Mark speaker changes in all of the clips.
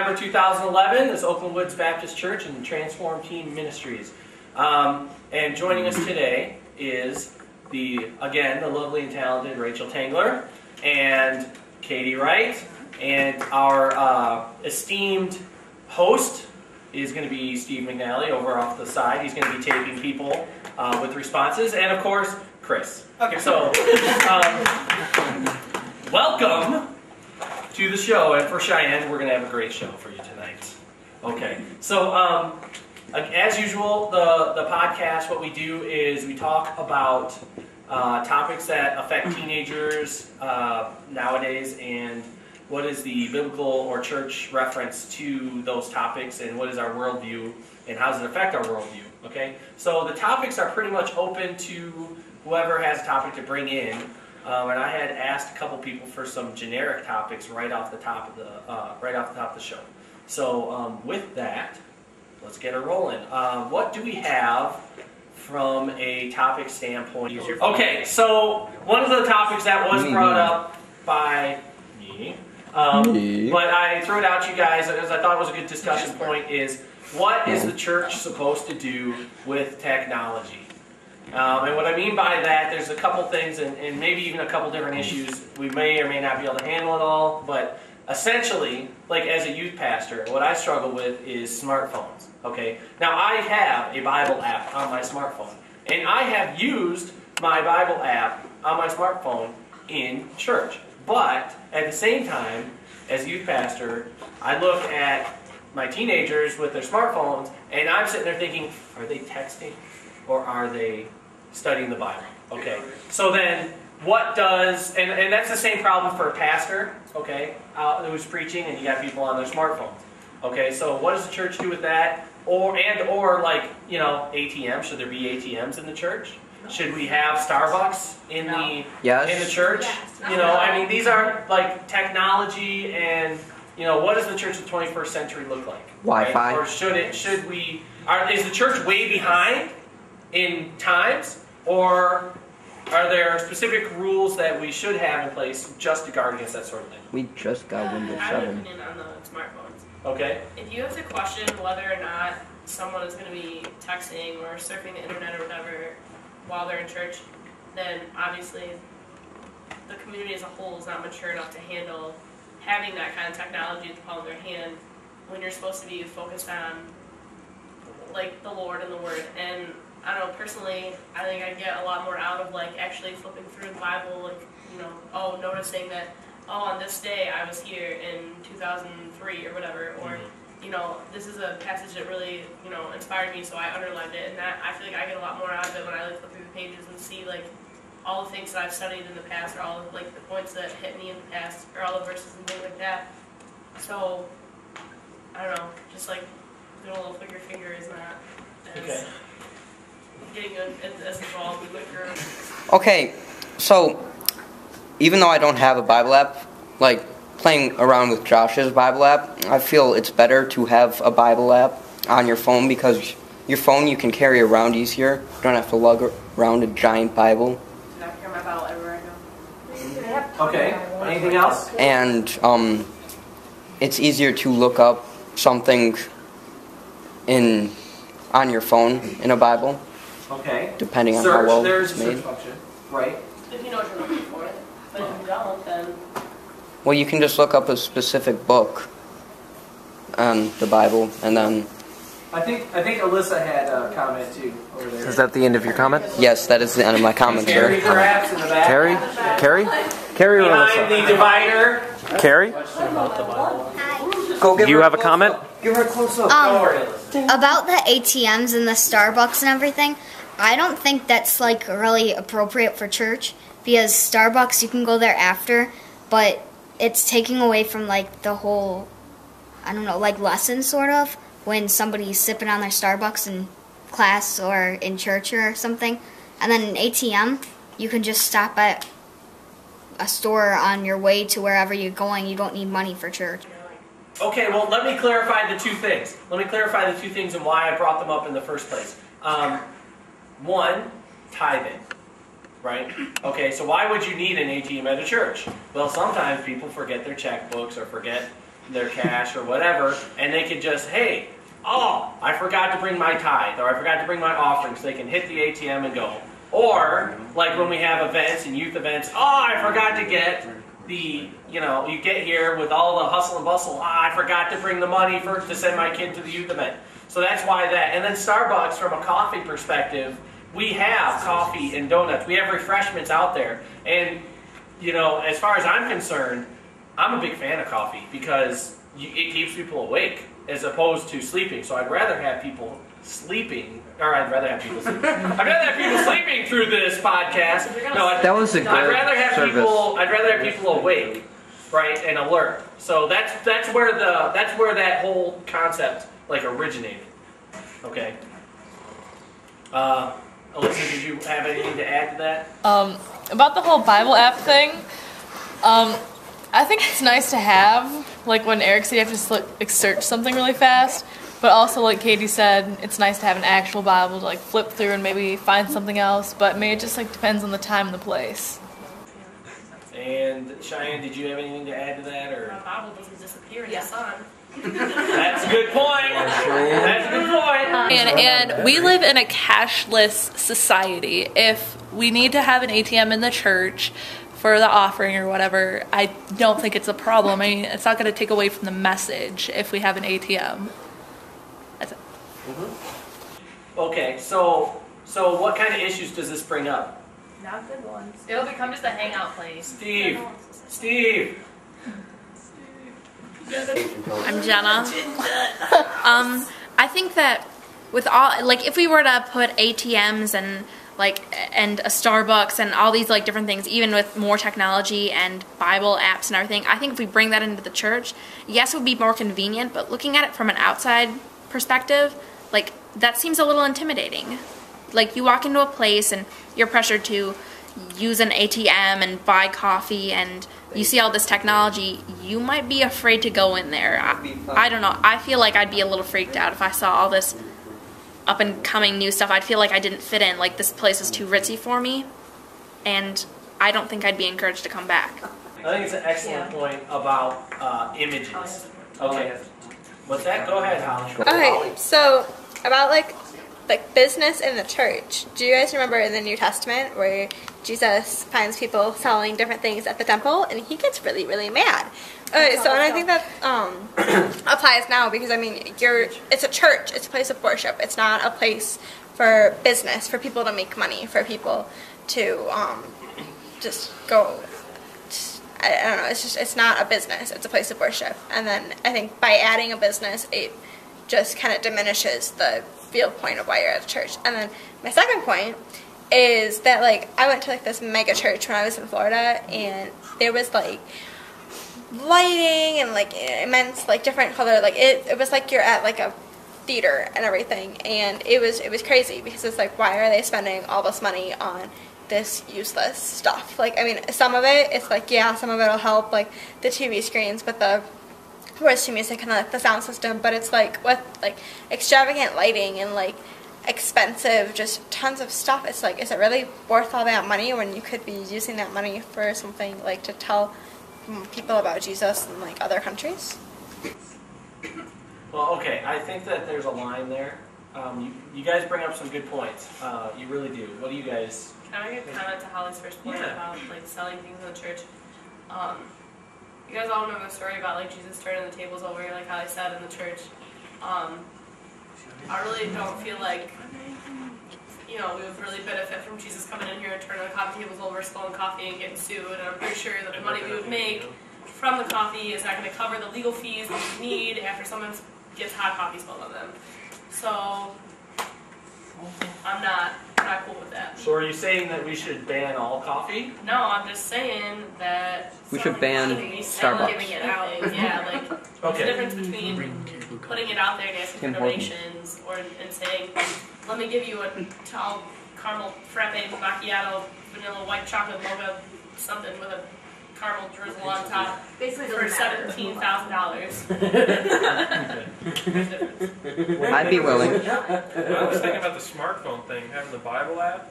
Speaker 1: November 2011. This is Oakland Woods Baptist Church and Transform Teen Ministries. And joining us today is again, the lovely and talented Rachel Tangler and Katie Wright. And our esteemed host is going to be Steve McNally over off the side. He's going to be taping people with responses. And of course, Chris. Okay. So, welcome to the show. And for Cheyenne, we're going to have a great show for you tonight. Okay. So, as usual, the podcast, what we do is we talk about topics that affect teenagers nowadays, and what is the biblical or church reference to those topics, and what is our worldview, and how does it affect our worldview, okay? So the topics are pretty much open to whoever has a topic to bring in, and I had asked a couple people for some generic topics right off the top of the show. So with that, let's get it rolling. What do we have from a topic standpoint? Okay, so one of the topics that was brought up by me, but I threw it out to you guys because I thought it was a good discussion point, is what is the church supposed to do with technology? And what I mean by that, there's a couple things and maybe even a couple different issues. We may or may not be able to handle it all, but essentially, like as a youth pastor, what I struggle with is smartphones. Okay, now I have a Bible app on my smartphone, and I have used my Bible app on my smartphone in church. But at the same time, as a youth pastor, I look at my teenagers with their smartphones, and I'm sitting there thinking, are they texting or are they studying the Bible? Okay, so then what does, and that's the same problem for a pastor, okay, who's preaching and you got people on their smartphones. Okay, so what does the church do with that? Or like, you know, ATM, should there be ATMs in the church? Should we have Starbucks in the church? Yes. You know, I mean, these are like technology, and you know, what does the church of the 21st century look like?
Speaker 2: Wi-Fi.
Speaker 1: Right? Or is the church way behind in times, or are there specific rules that we should have in place just to guard against that sort of thing?
Speaker 2: We just got Windows 7.
Speaker 3: I have an opinion on the smartphones.
Speaker 1: Okay.
Speaker 3: If you have to question whether or not someone is going to be texting or surfing the internet or whatever while they're in church, then obviously the community as a whole is not mature enough to handle having that kind of technology at the palm of their hand when you're supposed to be focused on like the Lord and the Word. And I don't know, personally, I think I get a lot more out of like actually flipping through the Bible, like, you know, noticing that, on this day I was here in 2003 or whatever, or you know, this is a passage that really, you know, inspired me, so I underlined it, and that I feel like I get a lot more out of it when I like flip through the pages and see like all the things that I've studied in the past, or all of like the points that hit me in the past, or all the verses and things like that. So I don't know, just like doing a little finger is not as getting as involved with like your.
Speaker 2: Okay, so even though I don't have a Bible app, like playing around with Josh's Bible app, I feel it's better to have a Bible app on your phone, because your phone you can carry around easier. You don't have to lug around a giant Bible.
Speaker 3: I carry my Bible everywhere I go.
Speaker 1: Okay. Anything else?
Speaker 2: And it's easier to look up something on your phone in a Bible.
Speaker 1: Okay.
Speaker 2: Depending on how well
Speaker 1: there's
Speaker 2: it's
Speaker 1: a
Speaker 2: made.
Speaker 1: search function, right?
Speaker 3: If you know what you're looking for, but if you don't, then.
Speaker 2: Well, you can just look up a specific book on the Bible, and then.
Speaker 1: I think Alyssa had a comment too over there.
Speaker 4: Is that the end of your comment?
Speaker 2: Yes, that is the end of my comment,
Speaker 1: Carrie,
Speaker 2: sir.
Speaker 1: perhaps in the back.
Speaker 4: Carrie or
Speaker 1: Behind the
Speaker 4: Alyssa?
Speaker 1: divider.
Speaker 4: Carrie?
Speaker 2: Go give
Speaker 4: You
Speaker 2: her
Speaker 4: have a
Speaker 2: close
Speaker 4: comment?
Speaker 2: up. Give her a close up.
Speaker 5: About the ATMs and the Starbucks and everything, I don't think that's like really appropriate for church, because Starbucks, you can go there after, but it's taking away from like the whole, I don't know, like lesson sort of, when somebody's sipping on their Starbucks in class or in church or something. And then an ATM, you can just stop at a store on your way to wherever you're going. You don't need money for church.
Speaker 1: Okay, well, let me clarify the two things. And why I brought them up in the first place. One, tithing, right? Okay, so why would you need an ATM at a church? Well, sometimes people forget their checkbooks or forget their cash or whatever, and they can just, hey, oh, I forgot to bring my tithe, or I forgot to bring my offering, so they can hit the ATM and go. Or, like when we have events and youth events, oh, I forgot to get the, you get here with all the hustle and bustle, I forgot to bring the money to send my kid to the youth event. So that's why that. And then Starbucks, from a coffee perspective, we have coffee and donuts. We have refreshments out there. And, as far as I'm concerned, I'm a big fan of coffee because it keeps people awake as opposed to sleeping. So I'd rather have people sleeping, or I'd rather have people sleeping. I'd rather have people sleeping through this podcast. No,
Speaker 4: That was a good
Speaker 1: I'd rather have
Speaker 4: service.
Speaker 1: I'd rather have people awake, right, and alert. So that's where that whole concept originated. Okay. Alyssa, did you have anything to add to that?
Speaker 6: About the whole Bible app thing, I think it's nice to have, like when Eric said you have to search something really fast, but also like Katie said, it's nice to have an actual Bible to flip through and maybe find something else, but maybe it just depends on the time and the place.
Speaker 1: And Cheyenne, did you have anything to add to that? Or
Speaker 3: My Bible doesn't disappear in the sun.
Speaker 1: That's a good point. That's a good point.
Speaker 7: And we live in a cashless society. If we need to have an ATM in the church for the offering or whatever, I don't think it's a problem. I mean, it's not going to take away from the message if we have an ATM. That's it.
Speaker 1: Okay, so what kind of issues does this bring up?
Speaker 3: Not good ones. It'll become just a hangout place.
Speaker 1: Steve.
Speaker 8: I'm Jenna. I think that with all, if we were to put ATMs and a Starbucks and all these different things, even with more technology and Bible apps and everything, I think if we bring that into the church, yes, it would be more convenient, but looking at it from an outside perspective, that seems a little intimidating. You walk into a place and you're pressured to use an ATM and buy coffee and you see all this technology, you might be afraid to go in there. I don't know. I feel like I'd be a little freaked out if I saw all this up and coming new stuff. I'd feel like I didn't fit in. This place is too ritzy for me, and I don't think I'd be encouraged to come back.
Speaker 1: I think it's an excellent point about images. Okay. What's that? Go ahead, Holly.
Speaker 9: Okay, so about business in the church. Do you guys remember in the New Testament where Jesus finds people selling different things at the temple and he gets really, really mad? Okay, so and I think that applies now because it's a church, it's a place of worship. It's not a place for business, for people to make money, for people to just go. I don't know. It's not a business. It's a place of worship. And then I think by adding a business, it just kind of diminishes the real point of why you're at a church. And then my second point is that I went to this mega church when I was in Florida, and there was lighting and immense different color. It was you're at a theater and everything, and it was crazy because it's why are they spending all this money on this useless stuff? Some of it it's some of it'll help the TV screens, but the voice to music and the sound system, but it's with extravagant lighting and expensive just tons of stuff, it's is it really worth all that money when you could be using that money for something to tell people about Jesus in other countries?
Speaker 1: Well, okay, I think that there's a line there. You guys bring up some good points. You really do. What do you guys?
Speaker 3: Can I make a comment to Holly's first point about selling things in the church? You guys all remember the story about Jesus turning the tables over, like Holly said, in the church. I really don't feel we would really benefit from Jesus coming in here and turning the coffee tables over, spilling coffee, and getting sued. And I'm pretty sure that the money we would make from the coffee is not going to cover the legal fees that we need after someone gets hot coffee spilled on them. So I'm not cool with that.
Speaker 1: So are you saying that we should ban all coffee?
Speaker 3: No, I'm just saying that
Speaker 2: We should ban Starbucks.
Speaker 3: giving it out. Yeah,
Speaker 1: Okay.
Speaker 3: the difference between putting it out there and asking for donations and saying, let me give you a tall caramel frappe macchiato, vanilla white chocolate mocha, something with a caramel drizzle on top for $17,000.
Speaker 2: I'd be willing.
Speaker 10: I was thinking about the smartphone thing, having the Bible app.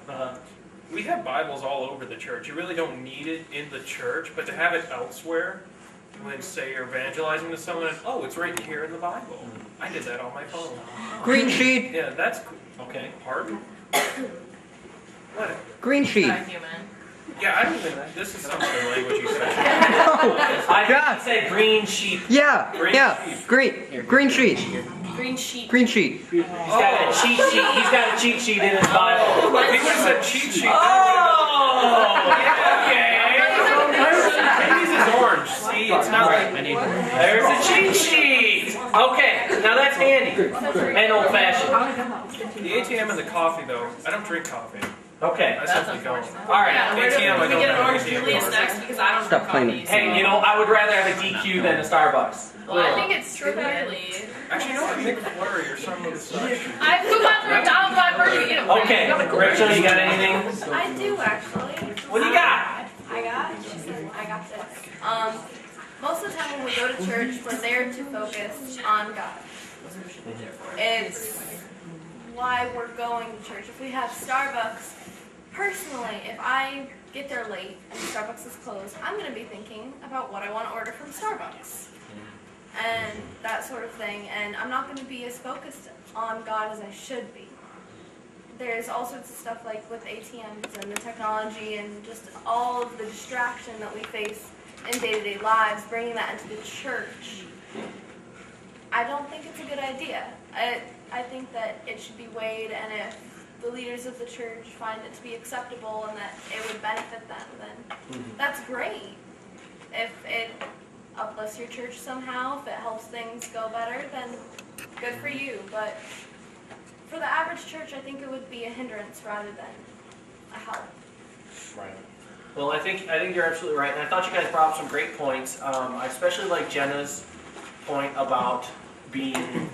Speaker 10: We have Bibles all over the church. You really don't need it in the church, but to have it elsewhere, When say you're evangelizing to someone, and, oh, it's right here in the Bible. I did that on my phone.
Speaker 2: Green sheet.
Speaker 10: Yeah, that's cool.
Speaker 1: Okay.
Speaker 10: Pardon? What?
Speaker 2: Green sheet.
Speaker 3: Not human.
Speaker 10: Yeah, I don't think this is some other language you said.
Speaker 1: I
Speaker 2: God.
Speaker 1: say green sheep.
Speaker 2: Yeah.
Speaker 10: Green
Speaker 2: Yeah.
Speaker 10: sheet.
Speaker 2: Green sheet.
Speaker 3: Green sheet.
Speaker 2: Green sheet.
Speaker 1: He's got a cheat sheet. He's got a cheat sheet in his Bible.
Speaker 10: If he would have said cheat sheet,
Speaker 1: Oh!
Speaker 10: okay. Maybe this is orange. See, it's not like
Speaker 1: There's a cheat sheet. Okay, now that's handy and old-fashioned.
Speaker 10: the ATM and the coffee, though. I don't drink coffee.
Speaker 1: Okay.
Speaker 10: I simply don't.
Speaker 1: All right.
Speaker 3: Yeah, where do
Speaker 10: ATM, I
Speaker 3: we
Speaker 10: don't
Speaker 3: get an
Speaker 10: have
Speaker 3: orange
Speaker 10: ATM
Speaker 3: Julius
Speaker 10: card.
Speaker 3: next because I don't
Speaker 2: Stop
Speaker 3: drink
Speaker 2: playing
Speaker 3: coffee.
Speaker 1: Hey, I would rather have a DQ than a Starbucks.
Speaker 3: Well, I think it's strawberry.
Speaker 10: Actually, no, I think flurry or something of such.
Speaker 3: I put my through McDonald's my birthday. You know,
Speaker 1: Okay, Rachel, you got anything?
Speaker 11: I do actually.
Speaker 1: What do you got?
Speaker 11: I got this. Most of the time when we go to church, we're there to focus on God. It's why we're going to church. If we have Starbucks, personally, if I get there late and Starbucks is closed, I'm going to be thinking about what I want to order from Starbucks. And that sort of thing. And I'm not going to be as focused on God as I should be. There's all sorts of stuff like with ATMs and the technology and just all of the distraction that we face in day-to-day lives, bringing that into the church. I don't think it's a good idea. I think that it should be weighed, and if the leaders of the church find it to be acceptable and that it would benefit them, then that's great. If it uplifts your church somehow, if it helps things go better, then good for you. But for the average church, I think it would be a hindrance rather than a help.
Speaker 1: Right. Well, I think you're absolutely right, and I thought you guys brought up some great points. I especially like Jenna's point about being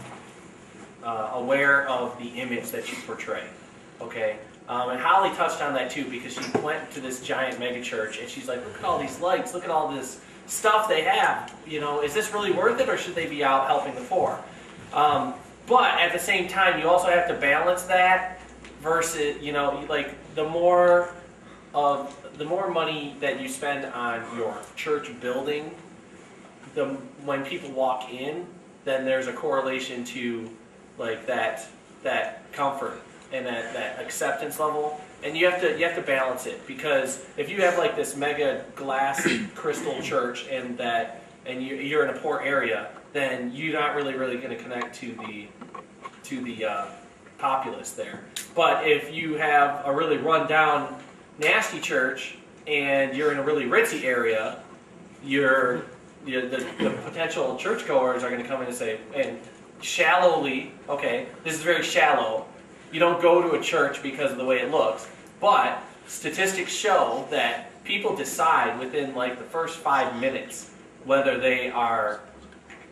Speaker 1: aware of the image that you portray. Okay, and Holly touched on that too because she went to this giant mega church and she's like, look at all these lights, look at all this stuff they have. Is this really worth it, or should they be out helping the poor? But at the same time, you also have to balance that versus, like the more money that you spend on your church building, when people walk in, then there's a correlation to like that comfort and that acceptance level, and you have to balance it, because if you have like this mega glass crystal church and you're in a poor area, then you're not really going to connect to the populace there. But if you have a really run down nasty church and you're in a really ritzy area, the potential churchgoers are going to come in and say, and shallowly, okay, this is very shallow. You don't go to a church because of the way it looks, but statistics show that people decide within like the first 5 minutes whether they are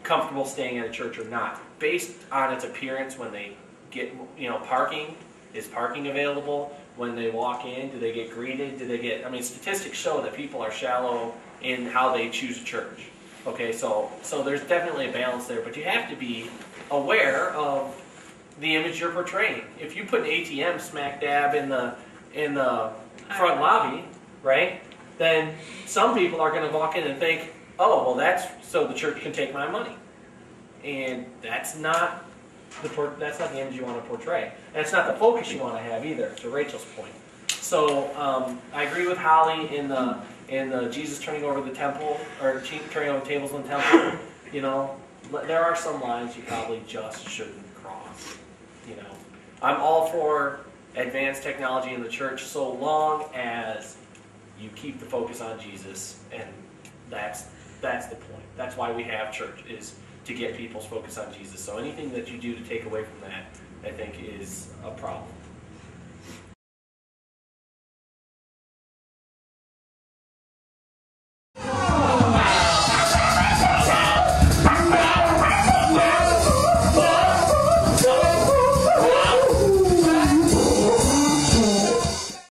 Speaker 1: comfortable staying at a church or not, based on its appearance. When they get, parking, is parking available? When they walk in, do they get greeted? Statistics show that people are shallow in how they choose a church. Okay, so there's definitely a balance there, but you have to be aware of the image you're portraying. If you put an ATM smack dab in the front lobby, right, then some people are going to walk in and think, oh, well, that's so the church can take my money, and that's not the image you want to portray. And it's not the focus you want to have either, to Rachel's point. So I agree with Holly in the Jesus turning over the temple, or turning over tables in the temple. There are some lines you probably just shouldn't cross. I'm all for advanced technology in the church so long as you keep the focus on Jesus, and that's the point. That's why we have church, is to get people's focus on Jesus. So anything that you do to take away from that, I think, is a problem.